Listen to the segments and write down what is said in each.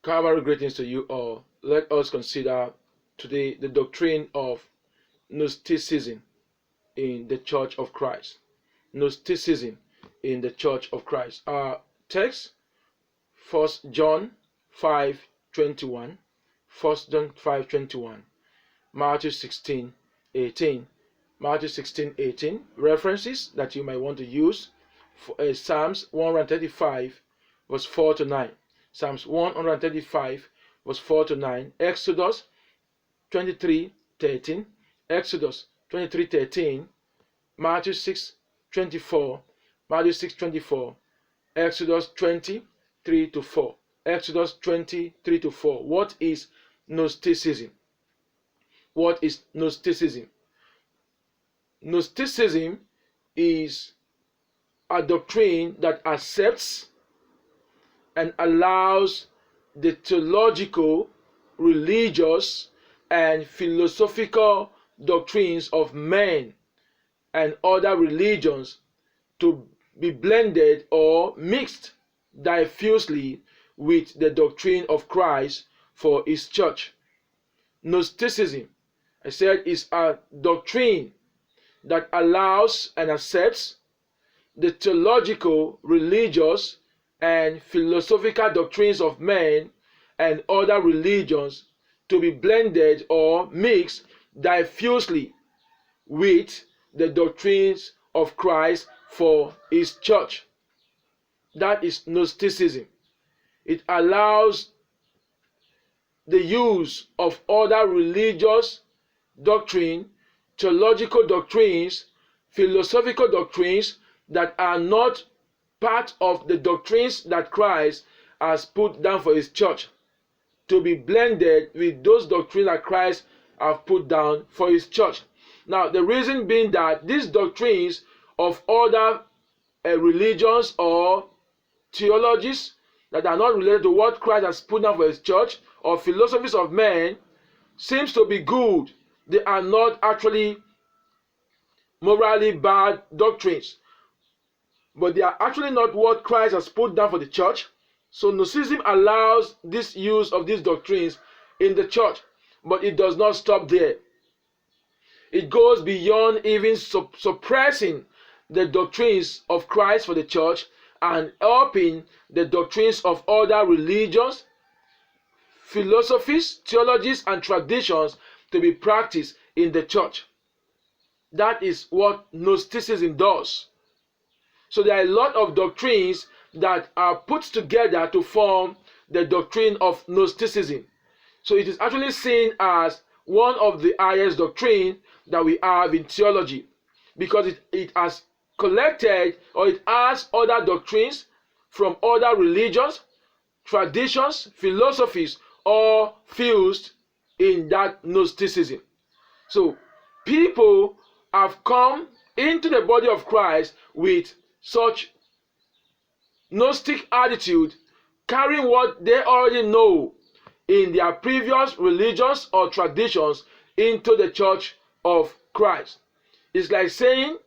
Calvary greetings to you all. Let us consider today the doctrine of Gnosticism in the Church of Christ. Gnosticism in the Church of Christ. Our text, 1 John 5:21, 1 John 5:21, Matthew 16:18. Matthew 16:18. References that you might want to use for Psalms 135, verse 4 to 9. Psalms 135, verse 4 to 9. Exodus 23:13. Exodus 23:13. Matthew 6:24. Matthew 6:24. Exodus 23 to 4. Exodus 23 to 4. What is Gnosticism? What is Gnosticism? Gnosticism is a doctrine that accepts and allows the theological, religious, and philosophical doctrines of men and other religions to be blended or mixed diffusely with the doctrine of Christ for his church. Gnosticism, I said, is a doctrine that allows and accepts the theological, religious, and philosophical doctrines of men and other religions to be blended or mixed diffusely with the doctrines of Christ for his church. That is Gnosticism. It allows the use of other religious doctrine, theological doctrines, philosophical doctrines that are not part of the doctrines that Christ has put down for his church to be blended with those doctrines that Christ has put down for his church. Now, the reason being that these doctrines of other religions or theologies that are not related to what Christ has put down for his church or philosophies of men seems to be good. They are not actually morally bad doctrines, but they are actually not what Christ has put down for the church. So Gnosticism allows this use of these doctrines in the church, but it does not stop there. It goes beyond even suppressing the doctrines of Christ for the church and helping the doctrines of other religions, philosophies, theologies, and traditions to be practiced in the church. That is what Gnosticism does. So there are a lot of doctrines that are put together to form the doctrine of Gnosticism. So it is actually seen as one of the highest doctrine that we have in theology, because it has collected, or it has other doctrines from other religions, traditions, philosophies, all fused in that Gnosticism. So people have come into the body of Christ with such Gnostic attitude, carrying what they already know in their previous religions or traditions into the church of Christ. It's like saying,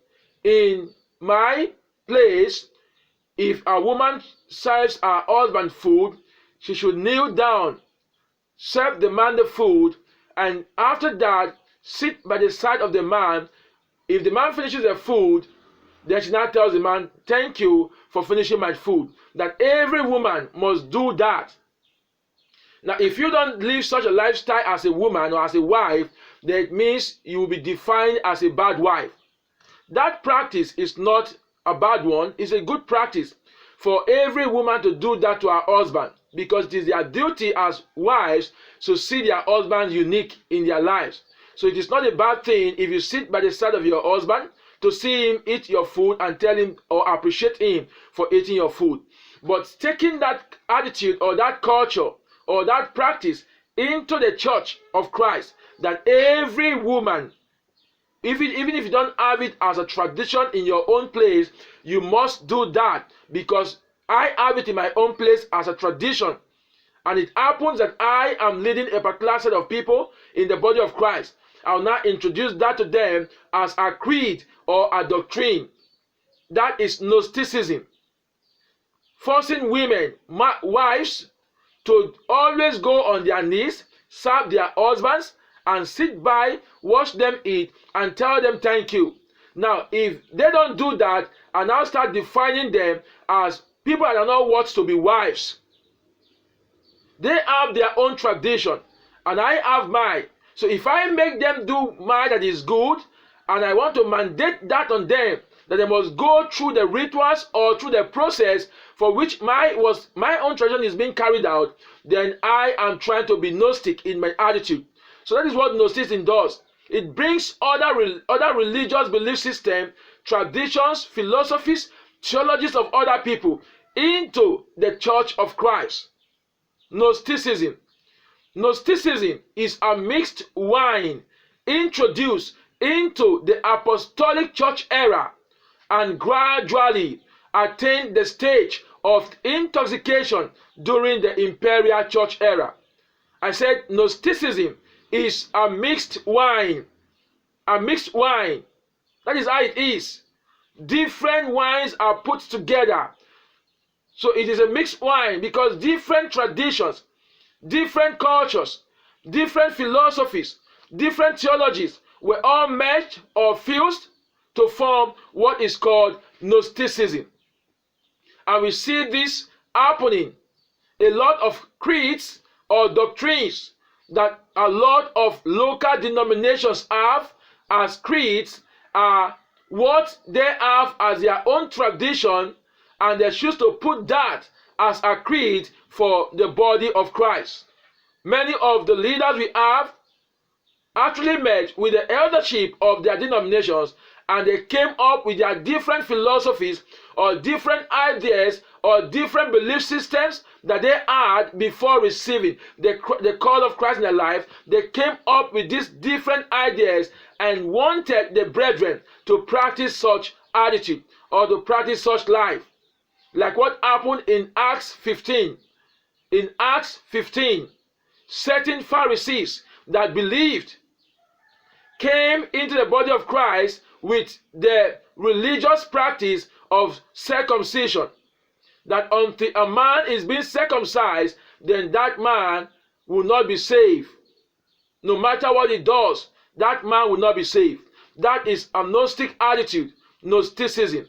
in my place, if a woman serves her husband food, she should kneel down, serve the man the food, and after that sit by the side of the man. If the man finishes the food, then she now tells the man, thank you for finishing my food. That every woman must do that. Now, if you don't live such a lifestyle as a woman or as a wife, then it means you will be defined as a bad wife. That practice is not a bad one. It's a good practice for every woman to do that to her husband, because it is their duty as wives to see their husbands unique in their lives. So it is not a bad thing if you sit by the side of your husband to see him eat your food and tell him or appreciate him for eating your food. But taking that attitude or that culture or that practice into the church of Christ, that every woman, even if you don't have it as a tradition in your own place, you must do that, because I have it in my own place as a tradition. And it happens that I am leading a particular set of people in the body of Christ. I'll now introduce that to them as a creed or a doctrine. That is Gnosticism. Forcing women, wives, to always go on their knees, serve their husbands, and sit by, watch them eat, and tell them thank you. Now, if they don't do that, and now start defining them as people that are not worth to be wives, they have their own tradition, and I have mine. So if I make them do mine that is good, and I want to mandate that on them, that they must go through the rituals or through the process for which my own tradition is being carried out, then I am trying to be Gnostic in my attitude. So that is what Gnosticism does. It brings other religious belief systems, traditions, philosophies, theologies of other people into the Church of Christ. Gnosticism. Gnosticism is a mixed wine introduced into the apostolic church era and gradually attained the stage of intoxication during the imperial church era. I said Gnosticism is a mixed wine. A mixed wine. That is how it is. Different wines are put together. So it is a mixed wine because different traditions, different cultures, different philosophies, different theologies were all merged or fused to form what is called Gnosticism. And we see this happening. A lot of creeds or doctrines that a lot of local denominations have as creeds are what they have as their own tradition, and they choose to put that as a creed for the body of Christ. Many of the leaders we have actually met with the eldership of their denominations, and they came up with their different philosophies or different ideas or different belief systems that they had before receiving the call of Christ in their life. They came up with these different ideas and wanted the brethren to practice such attitude or to practice such life. Like what happened in Acts 15. In Acts 15, certain Pharisees that believed came into the body of Christ with the religious practice of circumcision. That until a man is being circumcised, then that man will not be saved. No matter what he does, that man will not be saved. That is a Gnostic attitude, Gnosticism.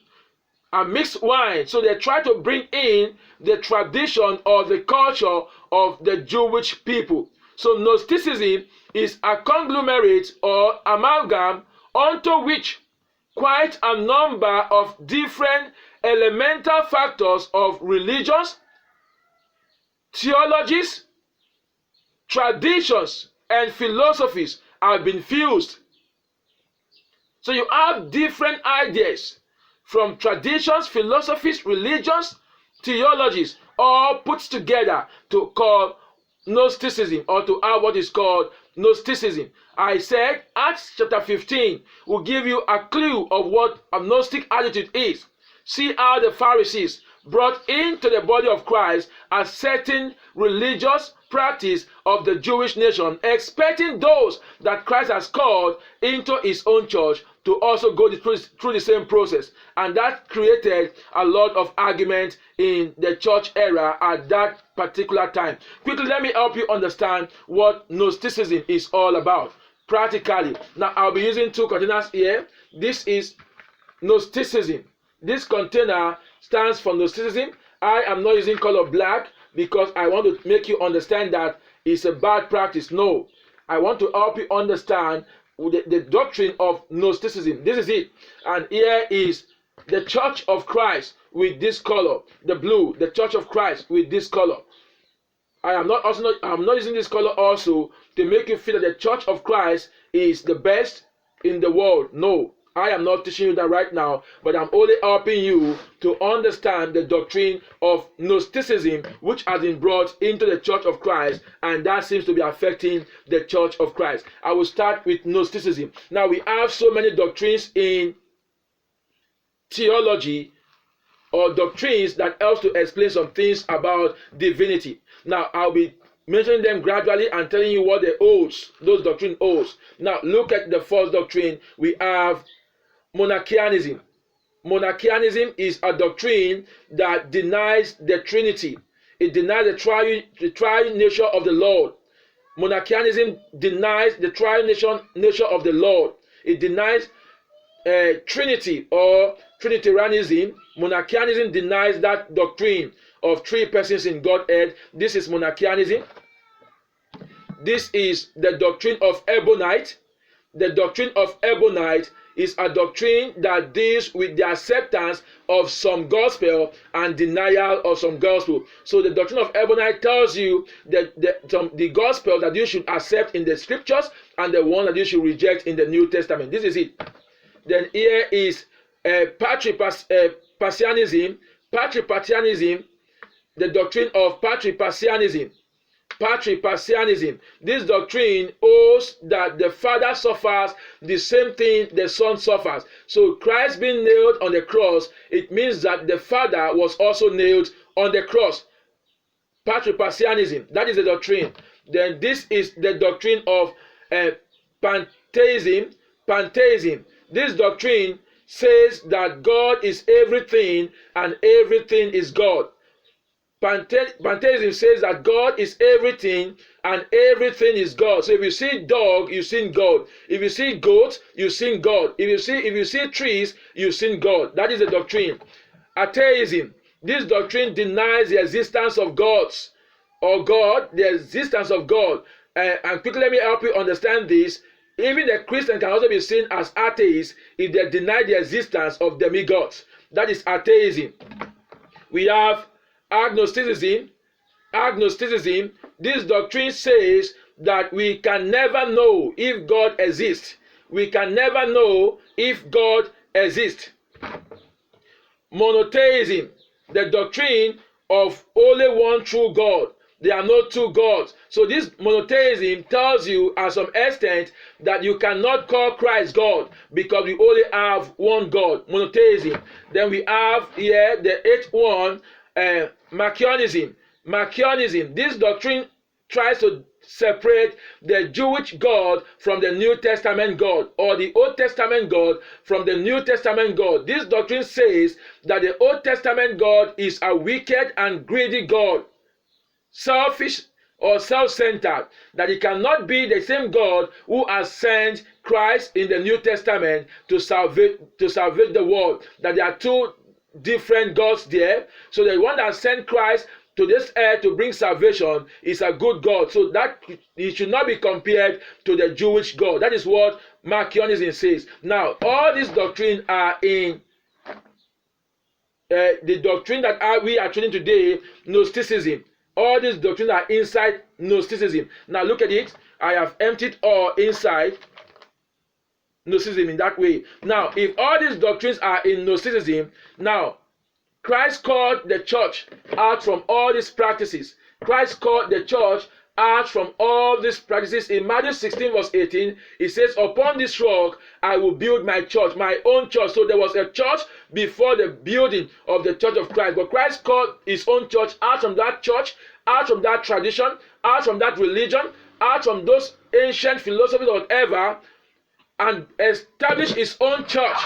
A mixed wine. So they try to bring in the tradition or the culture of the Jewish people. So Gnosticism is a conglomerate or amalgam unto which quite a number of different elemental factors of religions, theologies, traditions, and philosophies have been fused. So you have different ideas from traditions, philosophies, religions, theologies, all put together to call Gnosticism, or to have what is called Gnosticism. I said Acts chapter 15 will give you a clue of what a Gnostic attitude is. See how the Pharisees brought into the body of Christ a certain religious practice of the Jewish nation, expecting those that Christ has called into his own church to also go through the same process. And that created a lot of argument in the church era at that particular time. Quickly, let me help you understand what Gnosticism is all about practically. Now, I'll be using two containers here. This is Gnosticism. This container stands for Gnosticism. I am not using color black because I want to make you understand that it's a bad practice. No, I want to help you understand the doctrine of Gnosticism. This is it. And here is the Church of Christ with this color, the blue, the Church of Christ with this color. I'm not using this color also to make you feel that the Church of Christ is the best in the world. No, I am not teaching you that right now, but I'm only helping you to understand the doctrine of Gnosticism, which has been brought into the Church of Christ, and that seems to be affecting the Church of Christ. I will start with Gnosticism. Now, we have so many doctrines in theology, or doctrines that helps to explain some things about divinity. Now, I'll be mentioning them gradually and telling you what they holds, those doctrine holds. Now, look at the first doctrine. We have monarchianism. Monarchianism is a doctrine that denies the Trinity. It denies the triune nature of the Lord. Monarchianism denies the triune nature of the Lord. It denies Trinity or Trinitarianism. Monarchianism denies that doctrine of three persons in Godhead. This is monarchianism. This is the doctrine of Ebonite. The doctrine of Ebonite is a doctrine that deals with the acceptance of some gospel and denial of some gospel. So the doctrine of Ebonite tells you that the gospel that you should accept in the scriptures and the one that you should reject in the New Testament. This is it. Then here is Patripassianism. Patripassianism, the doctrine of Patripassianism. Patripassianism. This doctrine holds that the Father suffers the same thing the Son suffers. So Christ being nailed on the cross, it means that the Father was also nailed on the cross. Patripassianism. That is the doctrine. Then this is the doctrine of pantheism. Pantheism. This doctrine says that God is everything and everything is God. Pantheism says that God is everything and everything is God. So if you see dog, you see God. If you see goat, you see God. If you see trees, you see God. That is the doctrine. Atheism. This doctrine denies the existence of gods or God, the existence of God. And quickly let me help you understand this. Even the Christian can also be seen as atheists if they deny the existence of demigods. That is atheism. We have agnosticism. Agnosticism. This doctrine says that we can never know if God exists. We can never know if God exists. Monotheism. The doctrine of only one true God. There are no two gods. So this monotheism tells you at some extent that you cannot call Christ God because we only have one God. Monotheism. Then we have here the eighth one, Marcionism. Marcionism. This doctrine tries to separate the Jewish God from the New Testament God, or the Old Testament God from the New Testament God. This doctrine says that the Old Testament God is a wicked and greedy God, selfish or self-centered, that it cannot be the same God who has sent Christ in the New Testament to salvate the world. That there are two different gods there. So the one that sent Christ to this earth to bring salvation is a good God. So that it should not be compared to the Jewish God. That is what Marcionism says. Now, all these doctrines are in the doctrine that we are treating today, Gnosticism. All these doctrines are inside Gnosticism. Now look at it. I have emptied all inside Gnosticism in that way. Now, if all these doctrines are in Gnosticism, now Christ called the church out from all these practices. Christ called the church out from all these practices. In Matthew 16 verse 18, it says, upon this rock I will build my church, my own church. So there was a church before the building of the church of Christ. But Christ called his own church out from that church, out from that tradition, out from that religion, out from those ancient philosophies or whatever, and established his own church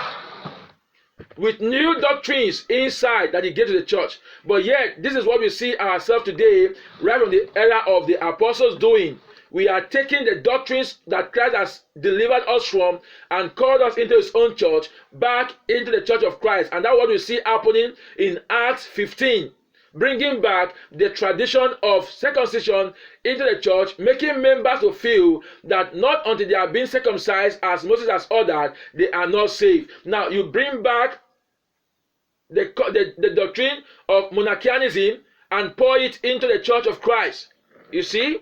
with new doctrines inside that he gave to the church. But yet, this is what we see ourselves today, right from the era of the apostles doing. We are taking the doctrines that Christ has delivered us from and called us into his own church back into the church of Christ. And that's what we see happening in Acts 15. Bringing back the tradition of circumcision into the church, making members to feel that not until they are being circumcised as Moses has ordered, they are not saved. Now, you bring back the doctrine of monarchianism and pour it into the church of Christ. You see?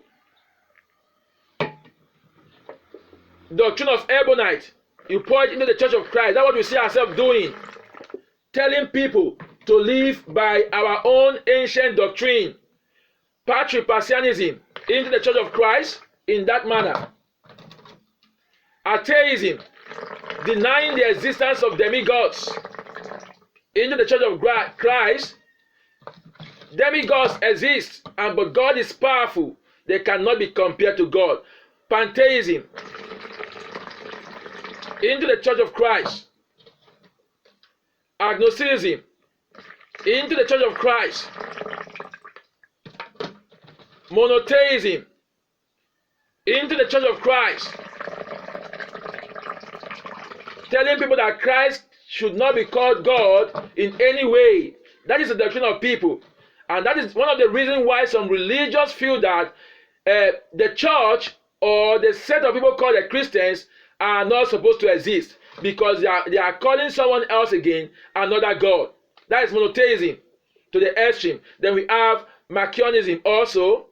Doctrine of Ebonite, you pour it into the church of Christ. That's what we see ourselves doing. Telling people to live by our own ancient doctrine. Patripassianism into the church of Christ in that manner. Atheism, denying the existence of demigods into the church of Christ. Demigods exist, but God is powerful. They cannot be compared to God. Pantheism into the church of Christ. Agnosticism into the church of Christ. monotheism into the church of Christ, telling people that Christ should not be called God in any way. That is the doctrine of people. And that is one of the reasons why some religions feel that the church or the set of people called the Christians are not supposed to exist, because they are calling someone else again another God. That is monotheism to the extreme. Then we have Marcionism also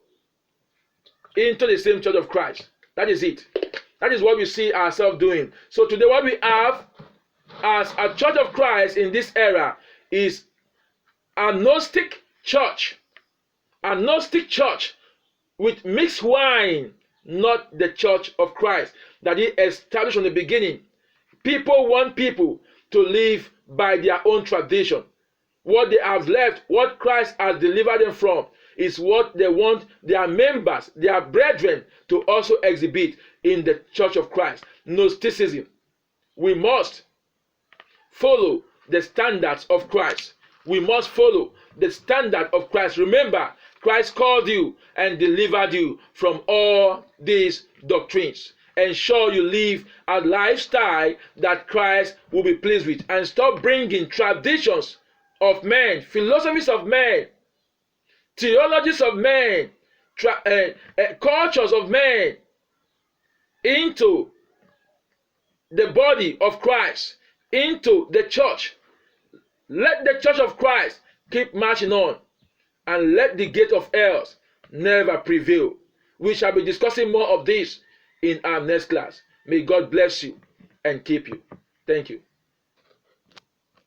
into the same church of Christ. That is it. That is what we see ourselves doing. So today what we have as a church of Christ in this era is a Gnostic church. A Gnostic church with mixed wine, not the church of Christ that he established from the beginning. People want people to live by their own tradition. What they have left, what Christ has delivered them from, is what they want their members, their brethren, to also exhibit in the church of Christ. Gnosticism. We must follow the standards of Christ. We must follow the standard of Christ. Remember, Christ called you and delivered you from all these doctrines. Ensure you live a lifestyle that Christ will be pleased with, and stop bringing traditions of men, philosophies of men, theologies of men, cultures of men into the body of Christ, into the church. Let the church of Christ keep marching on, and let the gate of hell never prevail. We shall be discussing more of this in our next class. May God bless you and keep you. Thank you.